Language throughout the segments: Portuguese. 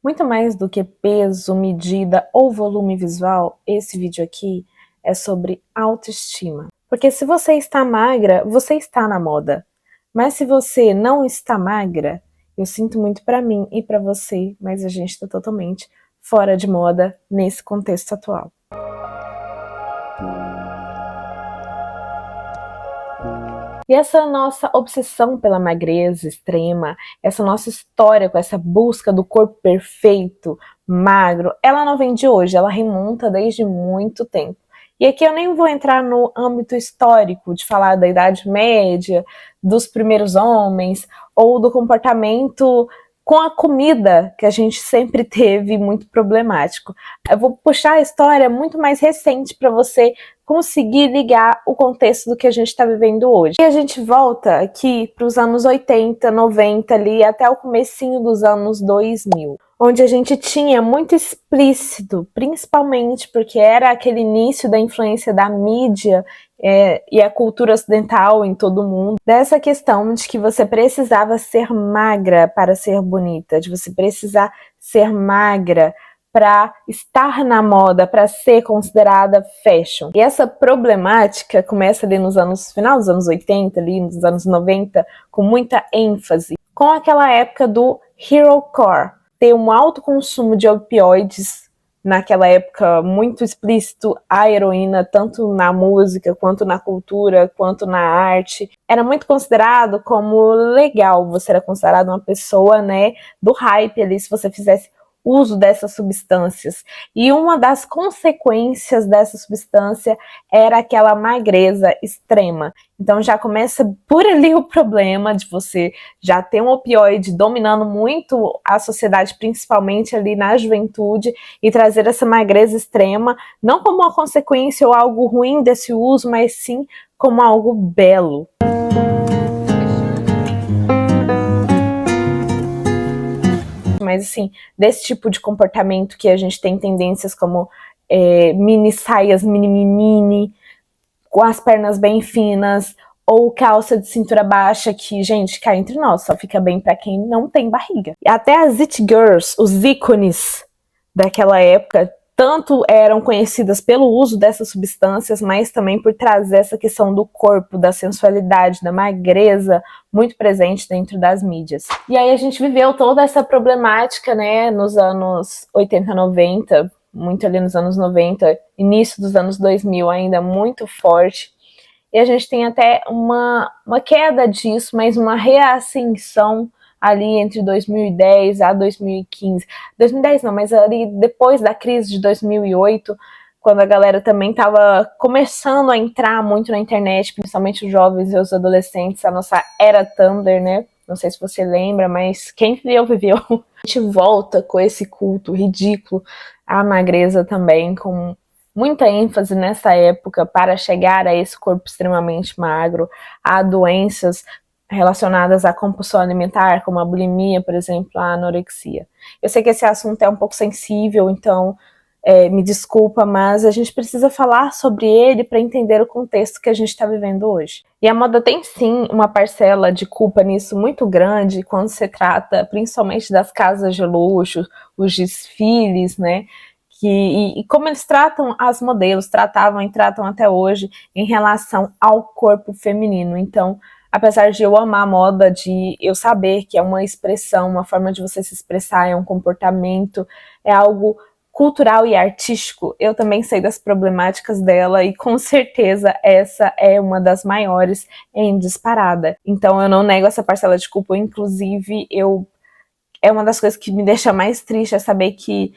Muito mais do que peso, medida ou volume visual, esse vídeo aqui é sobre autoestima. Porque se você está magra, você está na moda. Mas se você não está magra, eu sinto muito pra mim e pra você, mas a gente tá totalmente fora de moda nesse contexto atual. E essa nossa obsessão pela magreza extrema, essa nossa história com essa busca do corpo perfeito, magro, ela não vem de hoje, ela remonta desde muito tempo. E aqui eu nem vou entrar no âmbito histórico de falar da Idade Média, dos primeiros homens, ou do comportamento com a comida, que a gente sempre teve muito problemático. Eu vou puxar a história muito mais recente para você conseguir ligar o contexto do que a gente está vivendo hoje. E a gente volta aqui para os anos 80, 90 ali, até o comecinho dos anos 2000, onde a gente tinha muito explícito, principalmente porque era aquele início da influência da mídia e a cultura ocidental em todo o mundo, dessa questão de que você precisava ser magra para ser bonita, de você precisar ser magra para estar na moda, para ser considerada fashion. E essa problemática começa ali nos anos, final dos anos 80, ali nos anos 90, com muita ênfase, com aquela época do hero core, ter um alto consumo de opioides, naquela época muito explícito a heroína, tanto na música, quanto na cultura, quanto na arte. Era muito considerado como legal, você era considerado uma pessoa, né, do hype ali, se você fizesse uso dessas substâncias. E uma das consequências dessa substância era aquela magreza extrema. Então já começa por ali o problema de você já ter um opioide dominando muito a sociedade, principalmente ali na juventude, e trazer essa magreza extrema, não como uma consequência ou algo ruim desse uso, mas sim como algo belo. Mas assim, desse tipo de comportamento que a gente tem tendências como mini saias mini, com as pernas bem finas, ou calça de cintura baixa, que, gente, cá entre nós, só fica bem pra quem não tem barriga. E até as it girls, os ícones daquela época, tanto eram conhecidas pelo uso dessas substâncias, mas também por trazer essa questão do corpo, da sensualidade, da magreza, muito presente dentro das mídias. E aí a gente viveu toda essa problemática, né, nos anos 80, 90, muito ali nos anos 90, início dos anos 2000 ainda muito forte. E a gente tem até uma queda disso, mas uma reascensão ali entre 2010 a 2015. 2010 não, mas ali depois da crise de 2008, quando a galera também estava começando a entrar muito na internet, principalmente os jovens e os adolescentes, a nossa era Tumblr, né? Não sei se você lembra, mas quem viveu. A gente volta com esse culto ridículo à magreza também, com muita ênfase nessa época para chegar a esse corpo extremamente magro, a doenças relacionadas à compulsão alimentar, como a bulimia, por exemplo, a anorexia. Eu sei que esse assunto é um pouco sensível, então me desculpa, mas a gente precisa falar sobre ele para entender o contexto que a gente está vivendo hoje. E a moda tem sim uma parcela de culpa nisso muito grande quando se trata principalmente das casas de luxo, os desfiles, né? E como eles tratam as modelos, tratavam e tratam até hoje em relação ao corpo feminino. Então, apesar de eu amar a moda, de eu saber que é uma expressão, uma forma de você se expressar, é um comportamento, é algo cultural e artístico, eu também sei das problemáticas dela e com certeza essa é uma das maiores em disparada. Então eu não nego essa parcela de culpa, inclusive é uma das coisas que me deixa mais triste é saber que,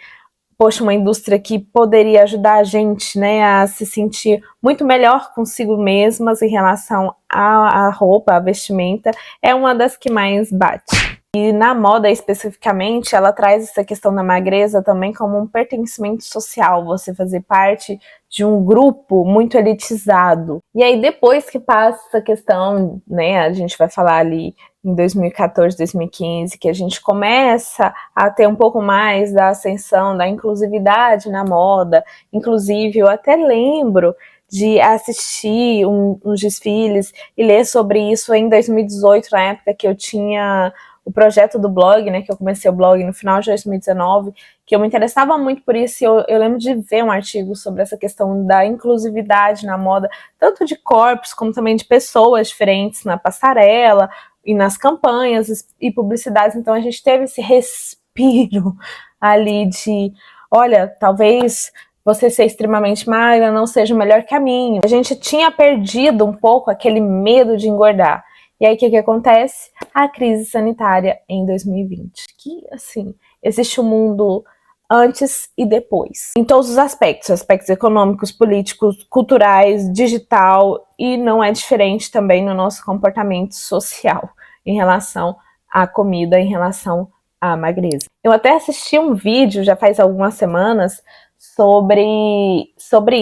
poxa, uma indústria que poderia ajudar a gente, né, a se sentir muito melhor consigo mesmas em relação à roupa, à vestimenta, é uma das que mais bate. E na moda especificamente, ela traz essa questão da magreza também como um pertencimento social, você fazer parte de um grupo muito elitizado. E aí depois que passa essa questão, né, a gente vai falar ali em 2014, 2015, que a gente começa a ter um pouco mais da ascensão, da inclusividade na moda. Inclusive, eu até lembro de assistir uns desfiles e ler sobre isso em 2018, na época que eu tinha o projeto do blog, né, que eu comecei o blog no final de 2019, que eu me interessava muito por isso, e eu lembro de ver um artigo sobre essa questão da inclusividade na moda, tanto de corpos como também de pessoas diferentes na passarela e nas campanhas e publicidades. Então a gente teve esse respiro ali de, olha, talvez você ser extremamente magra não seja o melhor caminho. A gente tinha perdido um pouco aquele medo de engordar. E aí, o que acontece? A crise sanitária em 2020. Que, assim, existe um mundo antes e depois. Em todos os aspectos econômicos, políticos, culturais, digital, e não é diferente também no nosso comportamento social em relação à comida, em relação à magreza. Eu até assisti um vídeo, já faz algumas semanas, sobre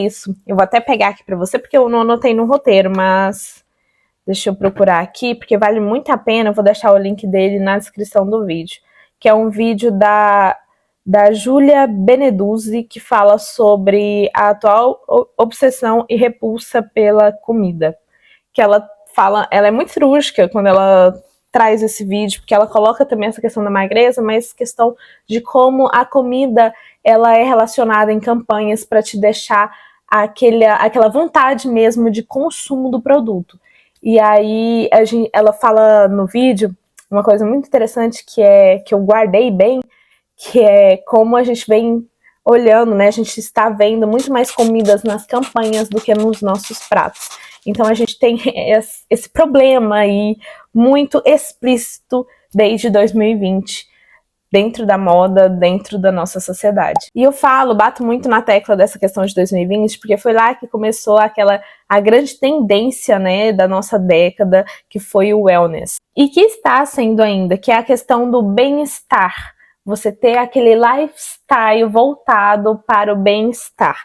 isso. Eu vou até pegar aqui para você, porque eu não anotei no roteiro, mas deixa eu procurar aqui, porque vale muito a pena. Eu vou deixar o link dele na descrição do vídeo, que é um vídeo da Júlia Beneduzzi, que fala sobre a atual obsessão e repulsa pela comida. Que ela fala, ela é muito cirúrgica quando ela traz esse vídeo, porque ela coloca também essa questão da magreza, mas questão de como a comida ela é relacionada em campanhas para te deixar aquela vontade mesmo de consumo do produto. E aí ela fala no vídeo uma coisa muito interessante que eu guardei bem, que é como a gente vem olhando, né? A gente está vendo muito mais comidas nas campanhas do que nos nossos pratos. Então a gente tem esse problema aí muito explícito desde 2020, dentro da moda, dentro da nossa sociedade. E eu bato muito na tecla dessa questão de 2020, porque foi lá que começou a grande tendência, né, da nossa década, que foi o wellness. E que está sendo ainda, que é a questão do bem-estar. Você ter aquele lifestyle voltado para o bem-estar.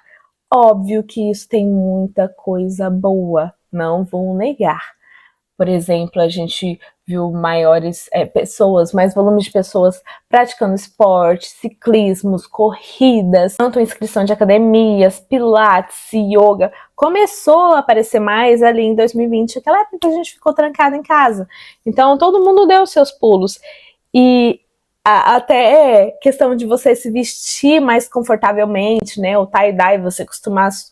Óbvio que isso tem muita coisa boa, não vou negar. Por exemplo, a gente viu mais volume de pessoas praticando esporte, ciclismos, corridas, tanto inscrição de academias, pilates, yoga. Começou a aparecer mais ali em 2020, aquela época que a gente ficou trancado em casa. Então, todo mundo deu seus pulos. E até questão de você se vestir mais confortavelmente, né? O tie-dye, você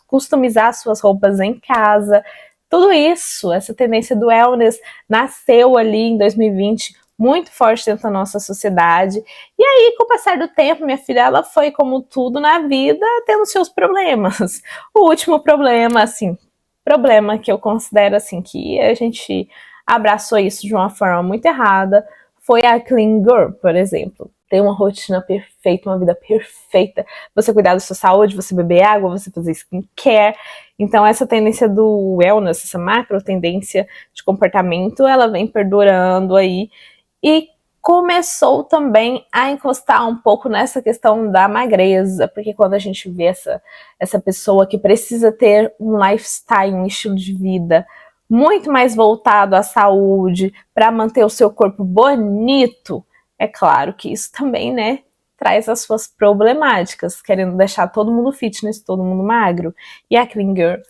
customizar suas roupas em casa. Tudo isso, essa tendência do wellness nasceu ali em 2020, muito forte dentro da nossa sociedade. E aí, com o passar do tempo, minha filha, ela foi, como tudo na vida, tendo seus problemas. O último problema, assim, problema que eu considero, assim, que a gente abraçou isso de uma forma muito errada, foi a clean girl, por exemplo. Ter uma rotina perfeita, uma vida perfeita, você cuidar da sua saúde, você beber água, você fazer skincare. Então essa tendência do wellness, essa macro tendência de comportamento, ela vem perdurando aí e começou também a encostar um pouco nessa questão da magreza, porque quando a gente vê essa pessoa que precisa ter um lifestyle, um estilo de vida muito mais voltado à saúde, para manter o seu corpo bonito, é claro que isso também, né, traz as suas problemáticas, querendo deixar todo mundo fitness, todo mundo magro. E a clean girl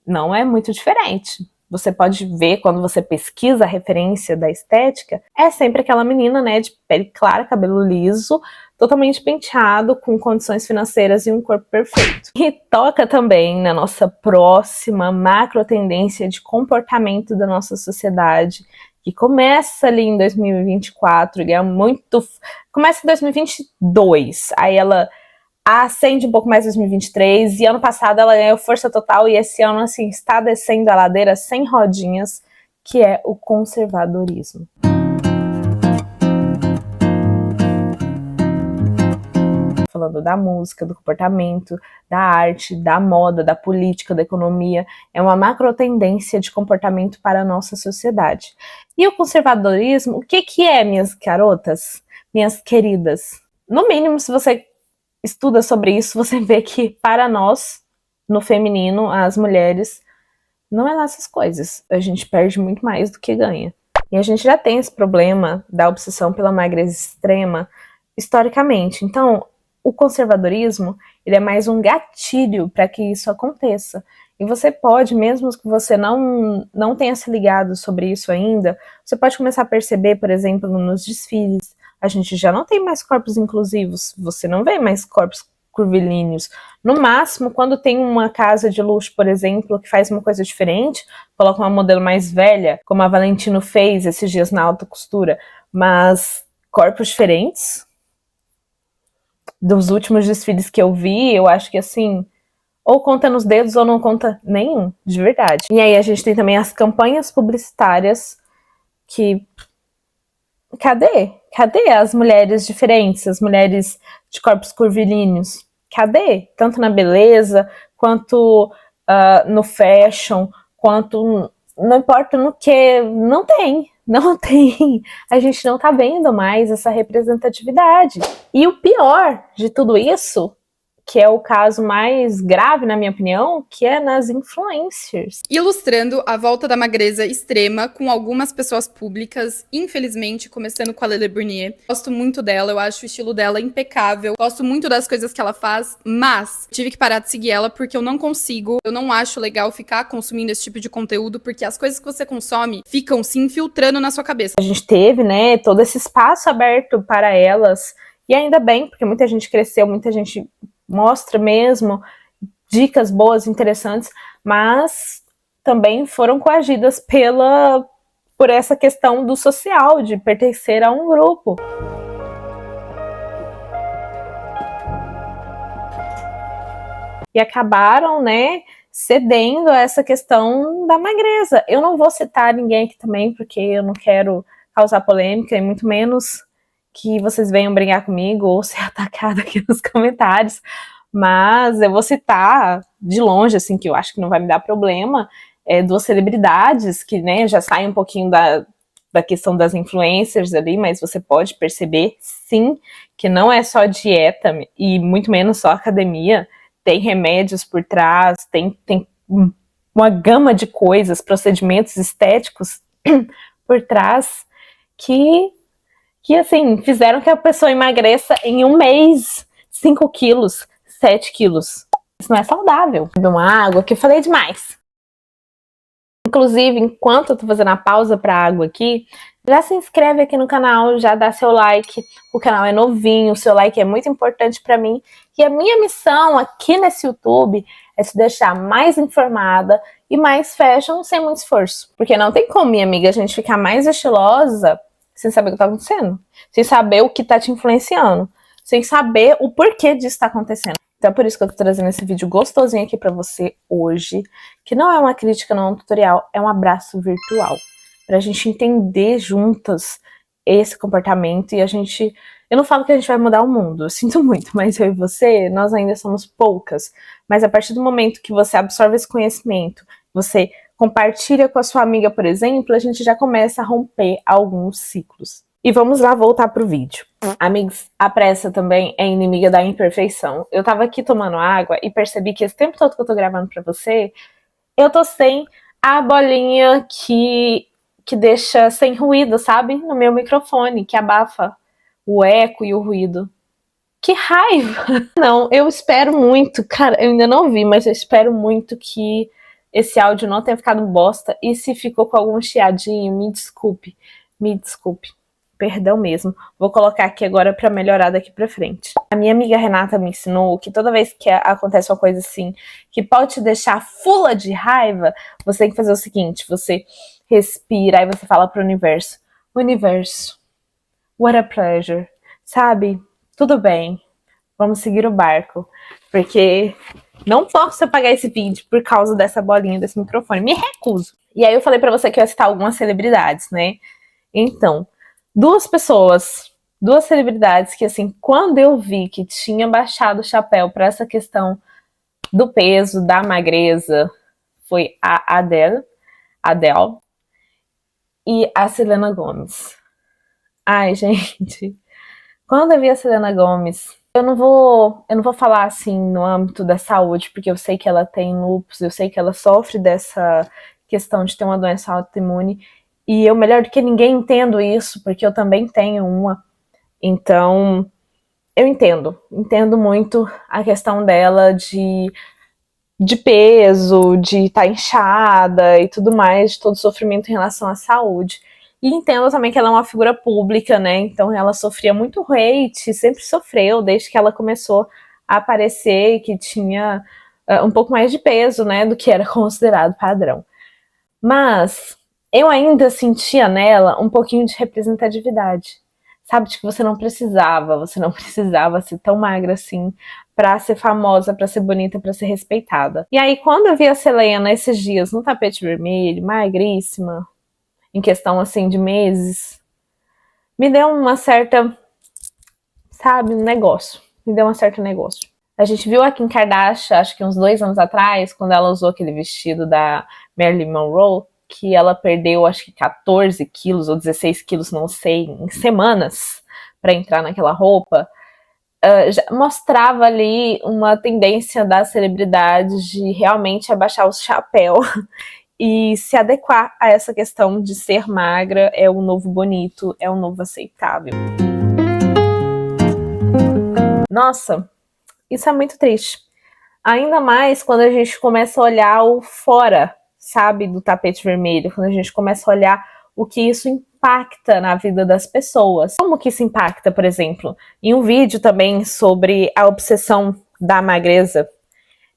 não é muito diferente. Você pode ver, quando você pesquisa a referência da estética, é sempre aquela menina, né, de pele clara, cabelo liso, totalmente penteado, com condições financeiras e um corpo perfeito. E toca também na nossa próxima macro tendência de comportamento da nossa sociedade, que começa ali em 2024, começa em 2022, aí ela ascende um pouco mais em 2023, e ano passado ela ganhou força total, e esse ano, assim, está descendo a ladeira sem rodinhas, que é o conservadorismo. Falando da música, do comportamento, da arte, da moda, da política, da economia, é uma macro tendência de comportamento para a nossa sociedade. E o conservadorismo, o que é, minhas garotas, minhas queridas? No mínimo, se você estuda sobre isso, você vê que para nós, no feminino, as mulheres, não é lá essas coisas. A gente perde muito mais do que ganha. E a gente já tem esse problema da obsessão pela magreza extrema historicamente. Então, o conservadorismo, ele é mais um gatilho para que isso aconteça. E você pode, mesmo que você não tenha se ligado sobre isso ainda, você pode começar a perceber, por exemplo, nos desfiles, a gente já não tem mais corpos inclusivos, você não vê mais corpos curvilíneos. No máximo, quando tem uma casa de luxo, por exemplo, que faz uma coisa diferente, coloca uma modelo mais velha, como a Valentino fez esses dias na alta costura, mas corpos diferentes, dos últimos desfiles que eu vi, eu acho que assim, ou conta nos dedos ou não conta nenhum, de verdade. E aí a gente tem também as campanhas publicitárias que... Cadê? Cadê as mulheres diferentes, as mulheres de corpos curvilíneos? Cadê? Tanto na beleza, quanto no fashion, quanto... Não importa no que, não tem. Não tem. A gente não tá vendo mais essa representatividade. E o pior de tudo isso, que é o caso mais grave, na minha opinião, que é nas influencers. Ilustrando a volta da magreza extrema com algumas pessoas públicas, infelizmente, começando com a Lele Bournier. Gosto muito dela, eu acho o estilo dela impecável, gosto muito das coisas que ela faz, mas tive que parar de seguir ela porque eu não consigo, eu não acho legal ficar consumindo esse tipo de conteúdo, porque as coisas que você consome ficam se infiltrando na sua cabeça. A gente teve, né, todo esse espaço aberto para elas, e ainda bem, porque muita gente cresceu, muita gente mostra mesmo dicas boas, interessantes, mas também foram coagidas por essa questão do social, de pertencer a um grupo. E acabaram, né, cedendo a essa questão da magreza. Eu não vou citar ninguém aqui também, porque eu não quero causar polêmica, e muito menos que vocês venham brigar comigo ou ser atacada aqui nos comentários, mas eu vou citar de longe, assim, que eu acho que não vai me dar problema, duas celebridades que, né, já saem um pouquinho da questão das influencers ali, mas você pode perceber, sim, que não é só dieta e muito menos só academia, tem remédios por trás, tem uma gama de coisas, procedimentos estéticos por trás que assim, fizeram que a pessoa emagreça em um mês 5 quilos, 7 quilos. Isso não é saudável. Beber uma água, que eu falei demais. Inclusive, enquanto eu tô fazendo a pausa pra água aqui, já se inscreve aqui no canal, já dá seu like. O canal é novinho, o seu like é muito importante pra mim. E a minha missão aqui nesse YouTube é te deixar mais informada e mais fashion sem muito esforço. Porque não tem como, minha amiga, a gente ficar mais estilosa sem saber o que tá acontecendo, sem saber o que tá te influenciando, sem saber o porquê disso tá acontecendo. Então é por isso que eu tô trazendo esse vídeo gostosinho aqui pra você hoje, que não é uma crítica, não é um tutorial, é um abraço virtual, pra gente entender juntas esse comportamento e a gente... Eu não falo que a gente vai mudar o mundo, eu sinto muito, mas eu e você, nós ainda somos poucas. Mas a partir do momento que você absorve esse conhecimento, você compartilha com a sua amiga, por exemplo, a gente já começa a romper alguns ciclos. E vamos lá voltar pro vídeo. Amigos, a pressa também é inimiga da imperfeição. Eu tava aqui tomando água e percebi que esse tempo todo que eu tô gravando pra você, eu tô sem a bolinha que deixa sem ruído, sabe? No meu microfone, que abafa o eco e o ruído. Que raiva! Não, eu espero muito, cara, eu ainda não vi, mas eu espero muito que esse áudio não tenha ficado bosta, e se ficou com algum chiadinho, me desculpe, perdão mesmo. Vou colocar aqui agora pra melhorar daqui pra frente. A minha amiga Renata me ensinou que toda vez que acontece uma coisa assim, que pode te deixar fula de raiva, você tem que fazer o seguinte, você respira, aí você fala pro universo, universo, what a pleasure, sabe? Tudo bem, vamos seguir o barco, porque não posso apagar esse vídeo por causa dessa bolinha desse microfone, me recuso. E aí eu falei pra você que eu ia citar algumas celebridades, né? Então, duas celebridades que, assim, quando eu vi que tinha baixado o chapéu pra essa questão do peso, da magreza, foi a Adele e a Selena Gomez. Ai, gente, quando eu vi a Selena Gomez, eu não vou falar assim no âmbito da saúde, porque eu sei que ela tem lúpus, eu sei que ela sofre dessa questão de ter uma doença autoimune, e eu, melhor do que ninguém, entendo isso, porque eu também tenho uma. Então, eu entendo muito a questão dela de de peso, de estar inchada e tudo mais, de todo sofrimento em relação à saúde. E entendo também que ela é uma figura pública, né? Então ela sofria muito hate, sempre sofreu desde que ela começou a aparecer, que tinha um pouco mais de peso, né, do que era considerado padrão. Mas eu ainda sentia nela um pouquinho de representatividade. Sabe, de que você não precisava ser tão magra assim pra ser famosa, pra ser bonita, pra ser respeitada. E aí, quando eu vi a Selena esses dias no tapete vermelho, magríssima, em questão assim de meses, me deu uma certa, sabe, um negócio. Me deu um certo negócio. A gente viu a Kim Kardashian, acho que uns 2 anos atrás, quando ela usou aquele vestido da Marilyn Monroe, que ela perdeu acho que 14 quilos ou 16 quilos, não sei, em semanas para entrar naquela roupa. Já mostrava ali uma tendência das celebridades de realmente abaixar o chapéu e se adequar a essa questão de ser magra é o novo bonito, é o novo aceitável. Nossa, isso é muito triste. Ainda mais quando a gente começa a olhar o fora, sabe, do tapete vermelho, quando a gente começa a olhar o que isso impacta na vida das pessoas. Como que isso impacta, por exemplo, em um vídeo também sobre a obsessão da magreza,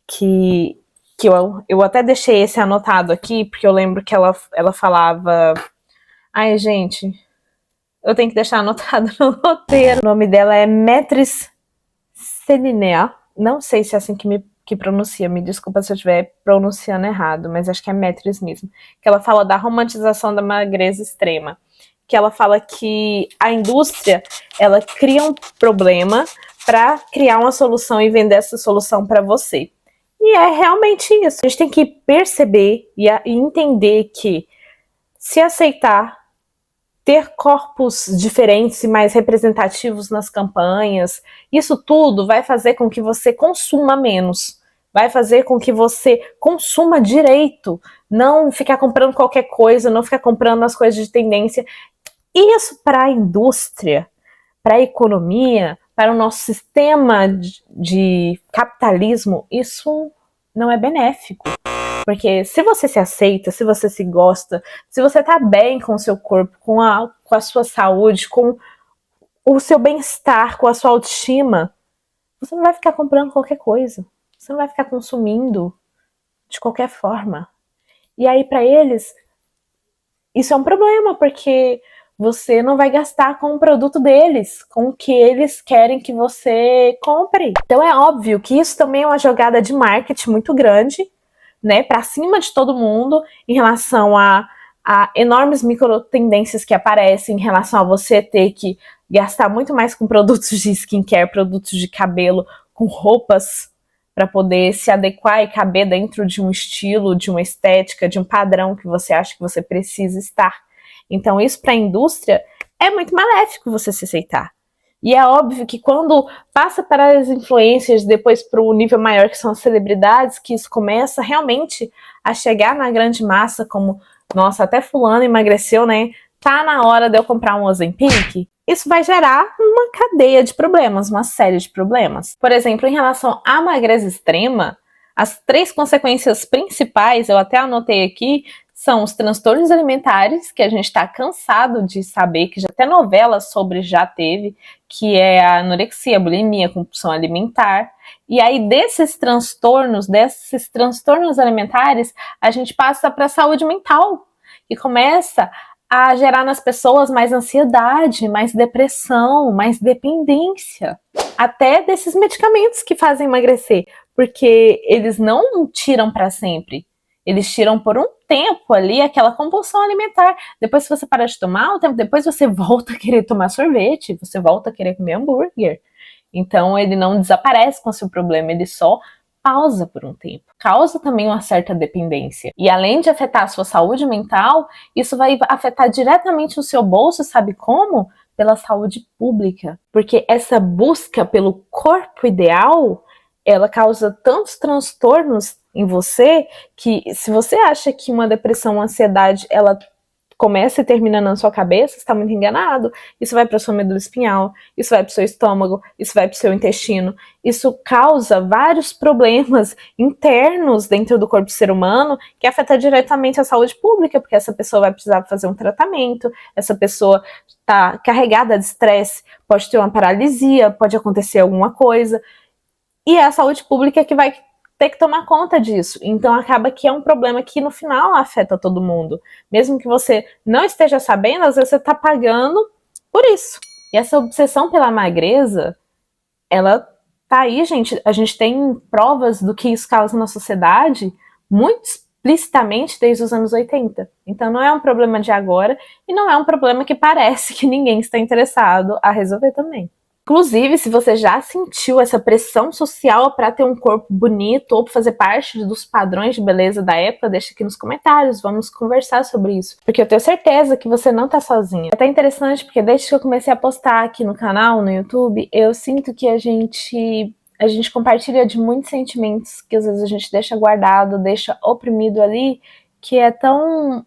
que eu até deixei esse anotado aqui, porque eu lembro que ela falava... Ai, gente, eu tenho que deixar anotado no roteiro. O nome dela é Maîtresse Sénine. Não sei se é assim que pronuncia, me desculpa se eu estiver pronunciando errado, mas acho que é Maîtresse mesmo. Que ela fala da romantização da magreza extrema. Que ela fala que a indústria, ela cria um problema para criar uma solução e vender essa solução para você. E é realmente isso. A gente tem que perceber e entender que se aceitar, ter corpos diferentes e mais representativos nas campanhas, isso tudo vai fazer com que você consuma menos, vai fazer com que você consuma direito, não ficar comprando qualquer coisa, não ficar comprando as coisas de tendência. Isso para a indústria, para a economia, para o nosso sistema de capitalismo, isso não é benéfico. Porque se você se aceita, se você se gosta, se você tá bem com o seu corpo, com a sua saúde, com o seu bem-estar, com a sua autoestima, você não vai ficar comprando qualquer coisa. Você não vai ficar consumindo de qualquer forma. E aí, para eles, isso é um problema, porque você não vai gastar com o produto deles, com o que eles querem que você compre. Então é óbvio que isso também é uma jogada de marketing muito grande, né, para cima de todo mundo, em relação a enormes micro tendências que aparecem, em relação a você ter que gastar muito mais com produtos de skincare, produtos de cabelo, com roupas, para poder se adequar e caber dentro de um estilo, de uma estética, de um padrão que você acha que você precisa estar. Então isso para a indústria é muito maléfico você se aceitar. E é óbvio que quando passa para as influências, depois para o nível maior, que são as celebridades, que isso começa realmente a chegar na grande massa, como, nossa, até fulano emagreceu, né? Tá na hora de eu comprar um Ozempic. Isso vai gerar uma cadeia de problemas, uma série de problemas. Por exemplo, em relação à magreza extrema, as 3 consequências principais, eu até anotei aqui, são os transtornos alimentares, que a gente está cansado de saber, que já até novela sobre já teve, que é a anorexia, a bulimia, a compulsão alimentar. E aí desses transtornos alimentares, a gente passa para a saúde mental, que começa a gerar nas pessoas mais ansiedade, mais depressão, mais dependência. Até desses medicamentos que fazem emagrecer, porque eles não tiram para sempre. Eles tiram por um tempo ali aquela compulsão alimentar. Depois, se você parar de tomar, um tempo depois você volta a querer tomar sorvete, você volta a querer comer hambúrguer. Então, ele não desaparece com o seu problema, ele só pausa por um tempo. Causa também uma certa dependência. E além de afetar a sua saúde mental, isso vai afetar diretamente o seu bolso, sabe como? Pela saúde pública. Porque essa busca pelo corpo ideal, ela causa tantos transtornos em você, que se você acha que uma depressão, uma ansiedade, ela começa e termina na sua cabeça, você está muito enganado. Isso vai para sua medula espinhal, isso vai para o seu estômago, isso vai para o seu intestino. Isso causa vários problemas internos dentro do corpo do ser humano que afeta diretamente a saúde pública, porque essa pessoa vai precisar fazer um tratamento, essa pessoa está carregada de estresse, pode ter uma paralisia, pode acontecer alguma coisa. E é a saúde pública que vai ter que tomar conta disso. Então acaba que é um problema que no final afeta todo mundo. Mesmo que você não esteja sabendo, às vezes você está pagando por isso. E essa obsessão pela magreza, ela tá aí, gente. A gente tem provas do que isso causa na sociedade muito explicitamente desde os anos 80. Então não é um problema de agora e não é um problema que parece que ninguém está interessado a resolver também. Inclusive, se você já sentiu essa pressão social para ter um corpo bonito ou para fazer parte dos padrões de beleza da época, deixa aqui nos comentários, vamos conversar sobre isso. Porque eu tenho certeza que você não tá sozinha. É até interessante porque desde que eu comecei a postar aqui no canal, no YouTube, eu sinto que a gente compartilha de muitos sentimentos que às vezes a gente deixa guardado, deixa oprimido ali, que é tão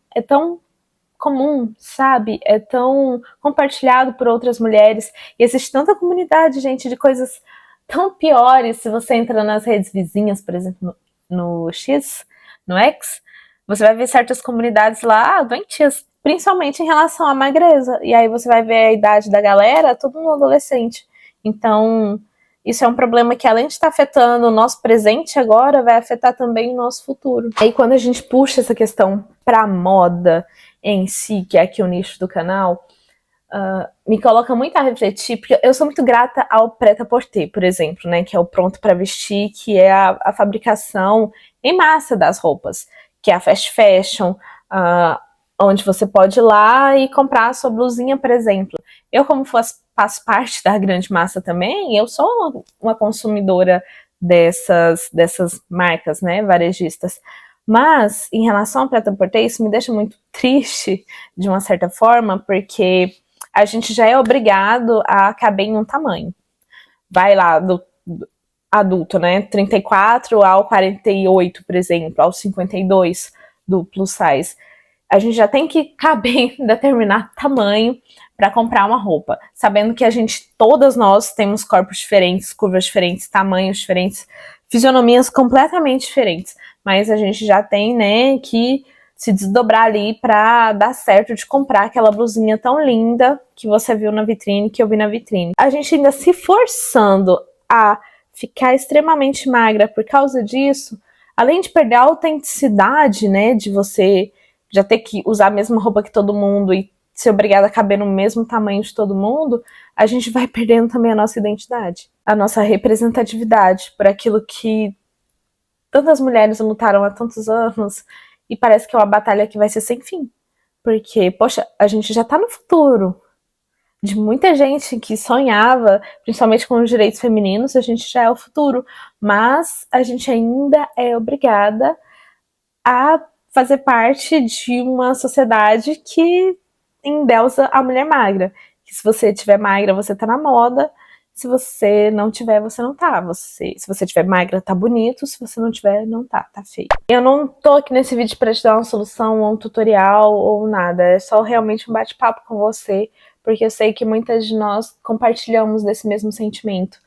comum, sabe? É tão compartilhado por outras mulheres. E existe tanta comunidade, gente, de coisas tão piores. Se você entra nas redes vizinhas, por exemplo, no X, no X, você vai ver certas comunidades lá doentias, principalmente em relação à magreza. E aí você vai ver a idade da galera, todo mundo adolescente. Então, isso é um problema que, além de estar afetando o nosso presente agora, vai afetar também o nosso futuro. Aí, quando a gente puxa essa questão pra moda em si, que é aqui o nicho do canal, me coloca muito a refletir, porque eu sou muito grata ao prêt-à-porter, por exemplo, né, que é o pronto para vestir, que é a fabricação em massa das roupas, que é a fast fashion, onde você pode ir lá e comprar a sua blusinha, por exemplo. Eu, como faço parte da grande massa também, eu sou uma consumidora dessas marcas, né, varejistas. Mas, em relação ao prêt-à-porter, isso me deixa muito triste, de uma certa forma, porque a gente já é obrigado a caber em um tamanho. Vai lá, do adulto, né? 34 ao 48, por exemplo, ao 52 do plus size. A gente já tem que caber em determinado tamanho para comprar uma roupa, sabendo que todas nós temos corpos diferentes, curvas diferentes, tamanhos diferentes, fisionomias completamente diferentes, mas a gente já tem, né, que se desdobrar ali para dar certo de comprar aquela blusinha tão linda que você viu na vitrine, que eu vi na vitrine. A gente ainda se forçando a ficar extremamente magra por causa disso, além de perder a autenticidade, né, de você já ter que usar a mesma roupa que todo mundo e ser obrigada a caber no mesmo tamanho de todo mundo, a gente vai perdendo também a nossa identidade, a nossa representatividade por aquilo que tantas mulheres lutaram há tantos anos, e parece que é uma batalha que vai ser sem fim. Porque, poxa, a gente já tá no futuro de muita gente que sonhava, principalmente com os direitos femininos, a gente já é o futuro, mas a gente ainda é obrigada a fazer parte de uma sociedade que endeusa a mulher magra. Que se você tiver magra, você tá na moda. Se você não tiver, você não tá. Se você tiver magra, tá bonito. Se você não tiver, não tá. Tá feio. Eu não tô aqui nesse vídeo pra te dar uma solução ou um tutorial ou nada. É só realmente um bate-papo com você. Porque eu sei que muitas de nós compartilhamos desse mesmo sentimento.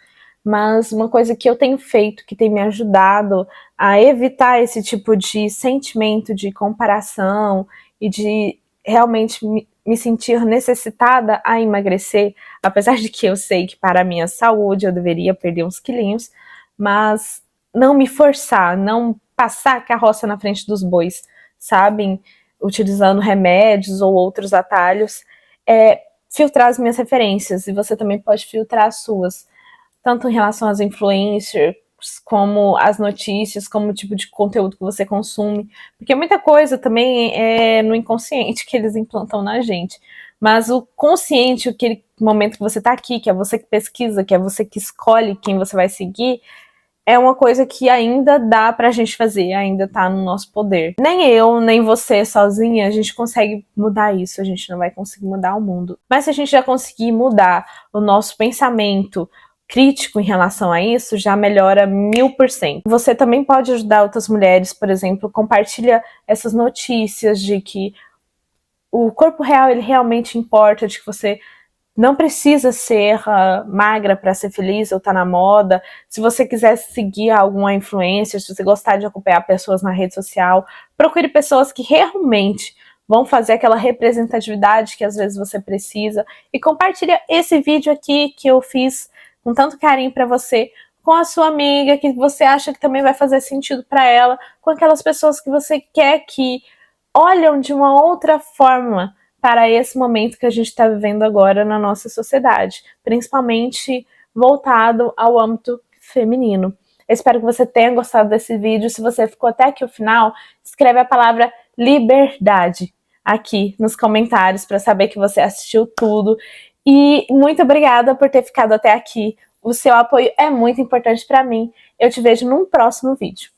Mas uma coisa que eu tenho feito, que tem me ajudado a evitar esse tipo de sentimento de comparação e de realmente me sentir necessitada a emagrecer, apesar de que eu sei que para a minha saúde eu deveria perder uns quilinhos, mas não me forçar, não passar a carroça na frente dos bois, sabem? Utilizando remédios ou outros atalhos, filtrar as minhas referências, e você também pode filtrar as suas, tanto em relação às influencers, como as notícias, como o tipo de conteúdo que você consome, porque muita coisa também é no inconsciente que eles implantam na gente, mas o consciente, aquele momento que você tá aqui, que é você que pesquisa, que é você que escolhe quem você vai seguir, é uma coisa que ainda dá pra gente fazer, ainda tá no nosso poder. Nem eu, nem você sozinha, a gente consegue mudar isso, a gente não vai conseguir mudar o mundo. Mas se a gente já conseguir mudar o nosso pensamento crítico em relação a isso, já melhora 1000%. Você também pode ajudar outras mulheres, por exemplo, compartilha essas notícias de que o corpo real, ele realmente importa, de que você não precisa ser magra para ser feliz ou tá na moda. Se você quiser seguir alguma influencer, se você gostar de acompanhar pessoas na rede social, procure pessoas que realmente vão fazer aquela representatividade que às vezes você precisa, e compartilha esse vídeo aqui que eu fiz com tanto carinho para você, com a sua amiga que você acha que também vai fazer sentido para ela, com aquelas pessoas que você quer que olham de uma outra forma para esse momento que a gente está vivendo agora na nossa sociedade, principalmente voltado ao âmbito feminino. Eu espero que você tenha gostado desse vídeo. Se você ficou até aqui o final, escreve a palavra liberdade aqui nos comentários para saber que você assistiu tudo. E muito obrigada por ter ficado até aqui. O seu apoio é muito importante para mim. Eu te vejo num próximo vídeo.